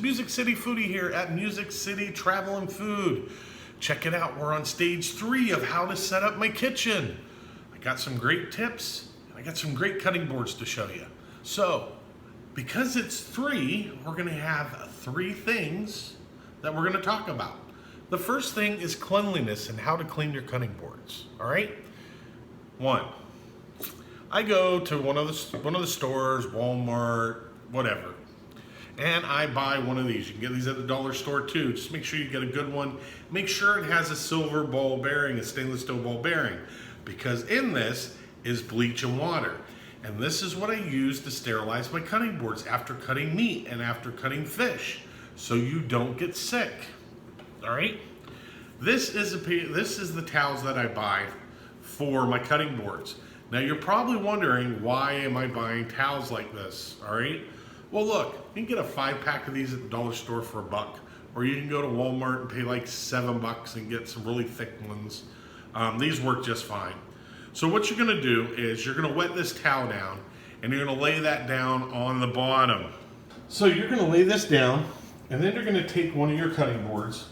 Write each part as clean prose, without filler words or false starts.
Music City Foodie here at Music City Travel and Food. Check it out, we're on stage 3 of how to set up my kitchen. I got some great tips, and I got some great cutting boards to show you. So, because it's 3, we're gonna have 3 things that we're gonna talk about. The first thing is cleanliness and how to clean your cutting boards, all right? 1, I go to one of the stores, Walmart, whatever, and I buy one of these. You can get these at the dollar store too. Just make sure you get a good one. Make sure it has a silver ball bearing, a stainless steel ball bearing, because in this is bleach and water. And this is what I use to sterilize my cutting boards after cutting meat and after cutting fish, so you don't get sick. All right? This is the towels that I buy for my cutting boards. Now you're probably wondering, why am I buying towels like this? All right? Well, look, you can get a 5-pack of these at the dollar store for $1, or you can go to Walmart and pay like $7 and get some really thick ones. These work just fine. So what you're gonna do is you're gonna wet this towel down, and you're gonna lay that down on the bottom. So you're gonna lay this down, and then you're gonna take one of your cutting boards,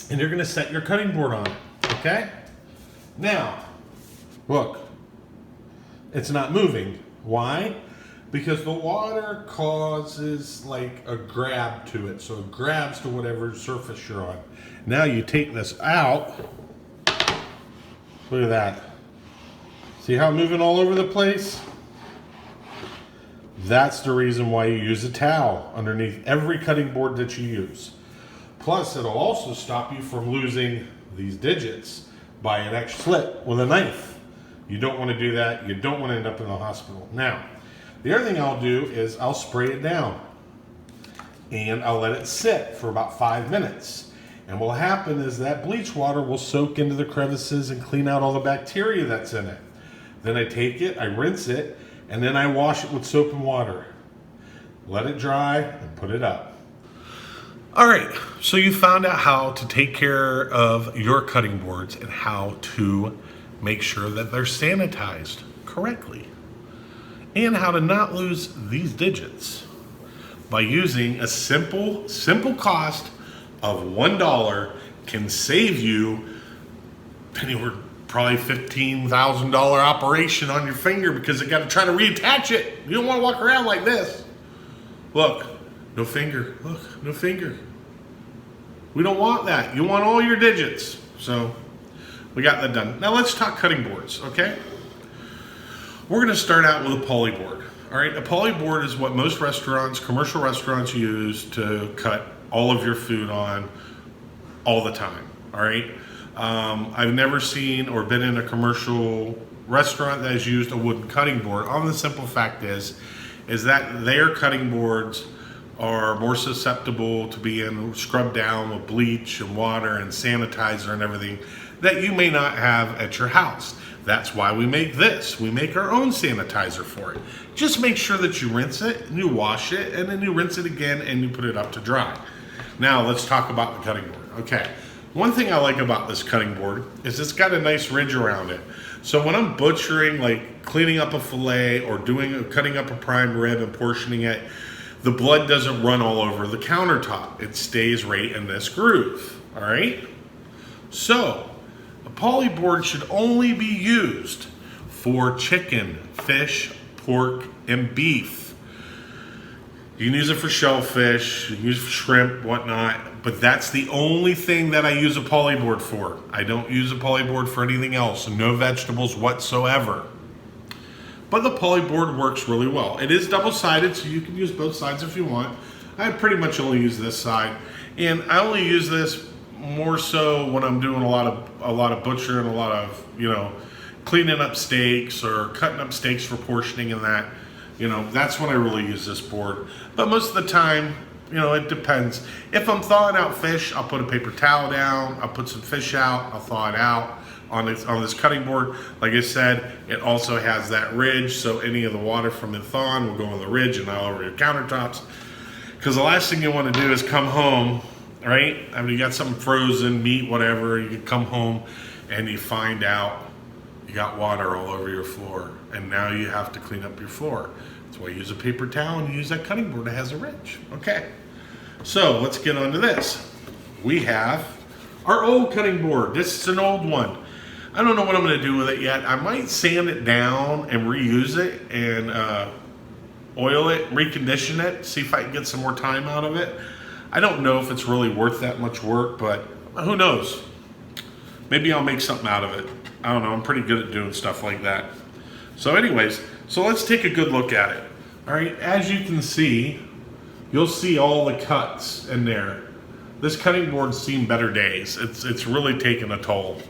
and you're gonna set your cutting board on it, okay? Now, look, it's not moving. Why? Because the water causes like a grab to it. So it grabs to whatever surface you're on. Now you take this out. Look at that. See how I'm moving all over the place? That's the reason why you use a towel underneath every cutting board that you use. Plus, it'll also stop you from losing these digits by an extra slit with a knife. You don't want to do that. You don't want to end up in the hospital. Now, the other thing I'll do is I'll spray it down, and I'll let it sit for about 5 minutes. And what'll happen is that bleach water will soak into the crevices and clean out all the bacteria that's in it. Then I take it, I rinse it, and then I wash it with soap and water. Let it dry and put it up. All right, so you found out how to take care of your cutting boards and how to make sure that they're sanitized correctly, and how to not lose these digits by using a simple cost of $1 can save you anywhere probably $15,000 operation on your finger, because you got to try to reattach it. You don't want to walk around like this. Look, no finger. Look, no finger. We don't want that. You want all your digits. So we got that done. Now let's talk cutting boards, okay? We're gonna start out with a poly board. All right, a poly board is what most restaurants, commercial restaurants, use to cut all of your food on all the time, all right? I've never seen or been in a commercial restaurant that has used a wooden cutting board. On the simple fact is that their cutting boards are more susceptible to being scrubbed down with bleach and water and sanitizer and everything that you may not have at your house. That's why we make this. We make our own sanitizer for it. Just make sure that you rinse it, and you wash it, and then you rinse it again, and you put it up to dry. Now let's talk about the cutting board. Okay, one thing I like about this cutting board is it's got a nice ridge around it. So when I'm butchering, like cleaning up a fillet or cutting up a prime rib and portioning it, the blood doesn't run all over the countertop. It stays right in this groove, all right? So, a poly board should only be used for chicken, fish, pork, and beef. You can use it for shellfish, you can use it for shrimp, whatnot, but that's the only thing that I use a poly board for. I don't use a poly board for anything else, no vegetables whatsoever. But the poly board works really well. It is double-sided, so you can use both sides if you want. I pretty much only use this side, and I only use this more so when I'm doing a lot of butchering, a lot of, cleaning up steaks or cutting up steaks for portioning and that. That's when I really use this board. But most of the time, it depends. If I'm thawing out fish, I'll put a paper towel down, I'll put some fish out, I'll thaw it out on this cutting board. Like I said, it also has that ridge, so any of the water from the thawing will go on the ridge and all over your countertops. Because the last thing you want to do is come home, right? I mean, you got something frozen, meat, whatever, you come home and you find out you got water all over your floor, and now you have to clean up your floor. That's why you use a paper towel and you use that cutting board that has a ridge. Okay. So let's get on to this. We have our old cutting board. This is an old one. I don't know what I'm going to do with it yet. I might sand it down and reuse it and oil it, recondition it, see if I can get some more time out of it. I don't know if it's really worth that much work, but who knows? Maybe I'll make something out of it. I don't know. I'm pretty good at doing stuff like that. So anyways, so let's take a good look at it. All right, as you can see, you'll see all the cuts in there. This cutting board's seen better days. It's really taken a toll.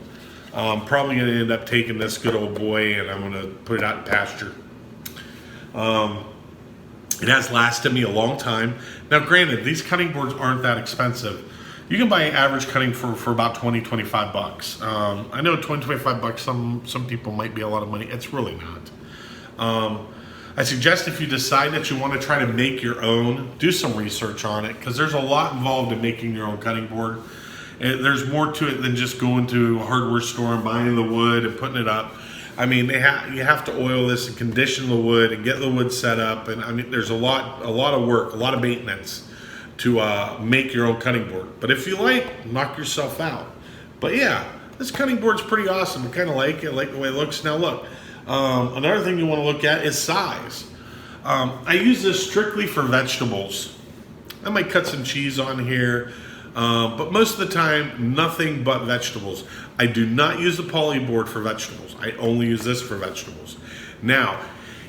Probably gonna end up taking this good old boy and I'm gonna put it out in pasture. It has lasted me a long time. Now granted, these cutting boards aren't that expensive. You can buy an average cutting for about 20, 25 bucks. I know 20, 25 bucks, some people might be a lot of money. It's really not. I suggest if you decide that you want to try to make your own, do some research on it, because there's a lot involved in making your own cutting board. And there's more to it than just going to a hardware store and buying the wood and putting it up. I mean, you have to oil this and condition the wood and get the wood set up. And I mean, there's a lot of work, a lot of maintenance to make your own cutting board. But if you like, knock yourself out. But yeah, this cutting board's pretty awesome. I kind of like it. I like the way it looks. Now look, another thing you want to look at is size. I use this strictly for vegetables. I might cut some cheese on here. But most of the time, nothing but vegetables. I do not use the poly board for vegetables. I only use this for vegetables. Now,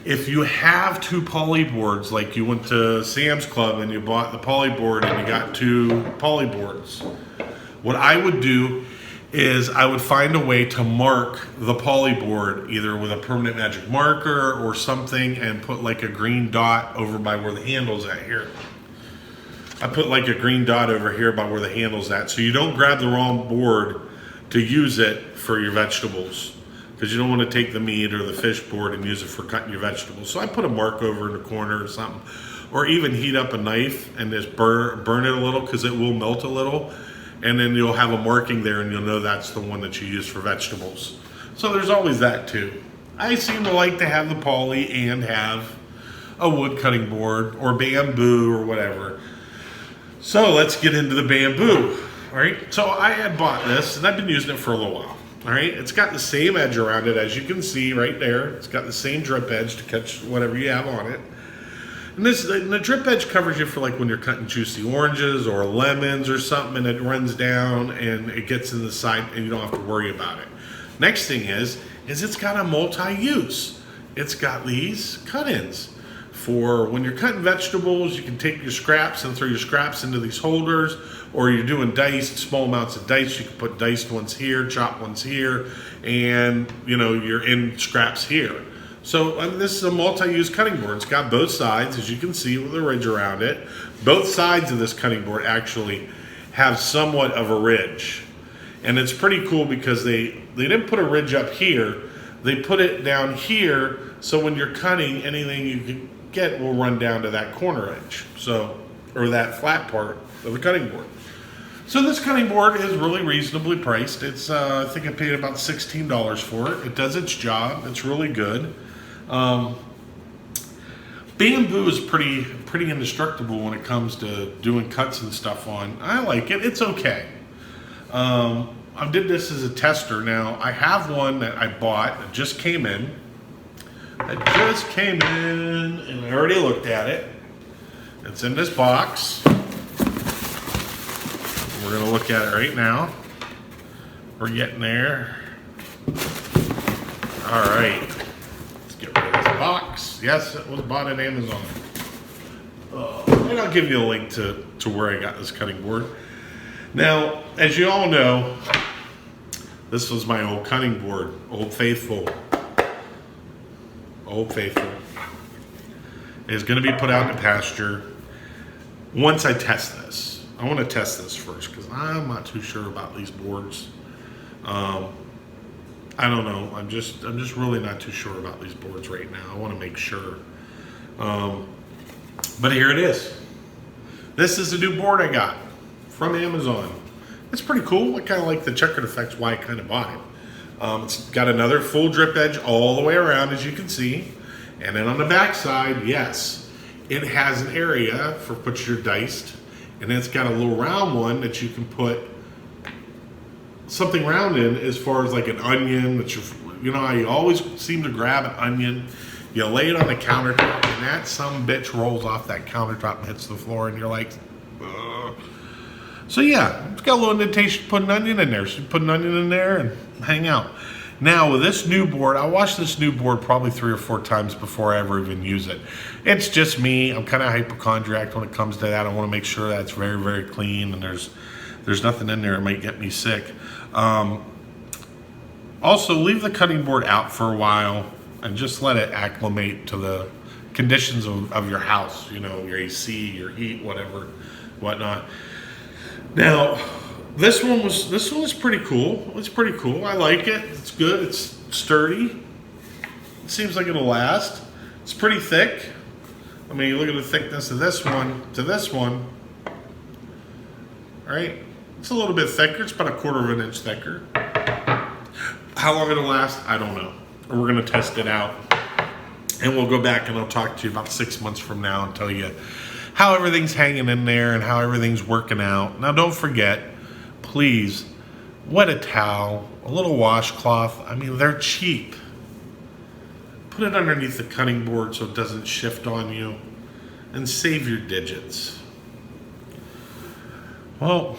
if you have two poly boards, like you went to Sam's Club and you bought the poly board and you got two poly boards, what I would do is I would find a way to mark the poly board either with a permanent magic marker or something and put like a green dot over by where the handle's at here. I put like a green dot over here by where the handle's at, so you don't grab the wrong board to use it for your vegetables, because you don't want to take the meat or the fish board and use it for cutting your vegetables. So I put a mark over in the corner or something, or even heat up a knife and just burn it a little, because it will melt a little, and then you'll have a marking there and you'll know that's the one that you use for vegetables. So there's always that too. I seem to like to have the poly and have a wood cutting board or bamboo or whatever. So let's get into the bamboo. All right, so I had bought this and I've been using it for a little while. All right, it's got the same edge around it, as you can see right there. It's got the same drip edge to catch whatever you have on it. And the drip edge covers you for like when you're cutting juicy oranges or lemons or something, and it runs down and it gets in the side and you don't have to worry about it. Next thing is it's got a multi-use. It's got these cut-ins. For when you're cutting vegetables, you can take your scraps and throw your scraps into these holders, or you're doing diced, small amounts of dice, you can put diced ones here, chopped ones here, and you know, you're in scraps here. So this is a multi-use cutting board. It's got both sides, as you can see, with a ridge around it. Both sides of this cutting board actually have somewhat of a ridge. And it's pretty cool because they didn't put a ridge up here, they put it down here, so when you're cutting, anything you can get will run down to that corner edge, so, or that flat part of the cutting board. So this cutting board is really reasonably priced. It's I think I paid about $16 for it. It does its job. It's really good. Bamboo is pretty indestructible when it comes to doing cuts and stuff on. I like it. It's okay. I did this as a tester. Now I have one that I bought that just came in. It just came in and I already looked at it. It's in this box. We're going to look at it right now. We're getting there. All right. Let's get rid of this box. Yes, it was bought at Amazon. And I'll give you a link to where I got this cutting board. Now, as you all know, this was my old cutting board, Old Faithful. Old Faithful. It's going to be put out in pasture once I test this. I want to test this first because I'm not too sure about these boards. I don't know. I'm just really not too sure about these boards right now. I want to make sure. But here it is. This is the new board I got from Amazon. It's pretty cool. I kind of like the checkered effects, why I kind of bought it. It's got another full drip edge all the way around, as you can see. And then on the back side, yes, it has an area for put your diced And then it's got a little round one that you can put something round in, as far as like an onion that you always seem to grab an onion, you lay it on the countertop, and that some bitch rolls off that countertop and hits the floor, and you're like, ugh. So yeah, it's got a little indentation to put an onion in there. So you put an onion in there and hang out. Now with this new board, I watched this new board probably 3 or 4 times before I ever even use it. It's just me. I'm kind of hypochondriac when it comes to that. I want to make sure that it's very, very clean and there's nothing in there that might get me sick. Also, leave the cutting board out for a while and just let it acclimate to the conditions of your house. Your AC, your heat, whatnot. Now, this one is pretty cool. It's pretty cool. I like it. It's good. It's sturdy. It seems like it'll last. It's pretty thick. I mean, you look at the thickness of this one to this one. Right? It's a little bit thicker. It's about 1/4 of an inch thicker. How long it'll last, I don't know. We're going to test it out. And we'll go back and I'll talk to you about 6 months from now and tell you how everything's hanging in there and how everything's working out. Now, don't forget, please, wet a towel, a little washcloth. I mean, they're cheap. Put it underneath the cutting board so it doesn't shift on you. And save your digits. Well,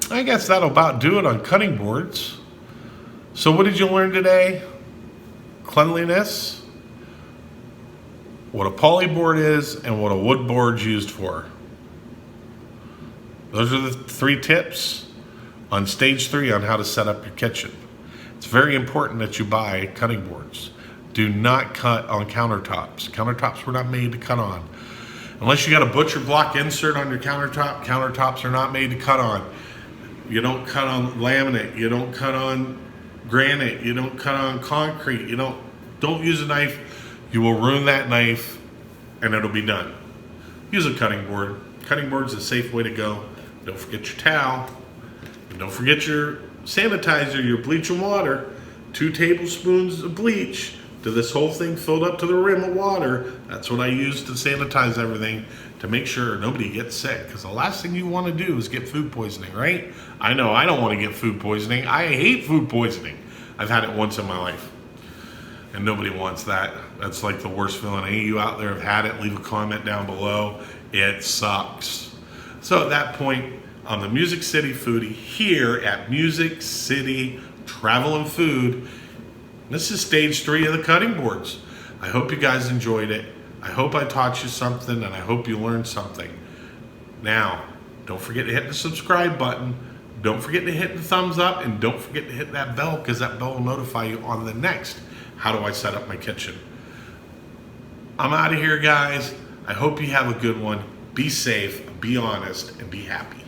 I guess that'll about do it on cutting boards. So what did you learn today? Cleanliness, what a poly board is, and what a wood board's used for. Those are the 3 tips on stage 3 on how to set up your kitchen. It's very important that you buy cutting boards. Do not cut on countertops. Countertops were not made to cut on. Unless you got a butcher block insert on your countertop, countertops are not made to cut on. You don't cut on laminate. You don't cut on granite. You don't cut on concrete. Don't use a knife. You will ruin that knife and it'll be done. Use a cutting board. Cutting board's a safe way to go. Don't forget your towel. And don't forget your sanitizer, your bleach and water. 2 tablespoons of bleach to this whole thing filled up to the rim of water. That's what I use to sanitize everything, to make sure nobody gets sick. Because the last thing you want to do is get food poisoning, right? I know I don't want to get food poisoning. I hate food poisoning. I've had it once in my life. And nobody wants that. That's like the worst feeling. Any of you out there have had it, leave a comment down below. It sucks. So at that point, I'm the Music City Foodie here at Music City Travel and Food. This is stage 3 of the cutting boards. I hope you guys enjoyed it. I hope I taught you something, and I hope you learned something. Now, don't forget to hit the subscribe button. Don't forget to hit the thumbs up, and don't forget to hit that bell, because that bell will notify you on the next How Do I Set Up My Kitchen. I'm out of here, guys. I hope you have a good one. Be safe, be honest, and be happy.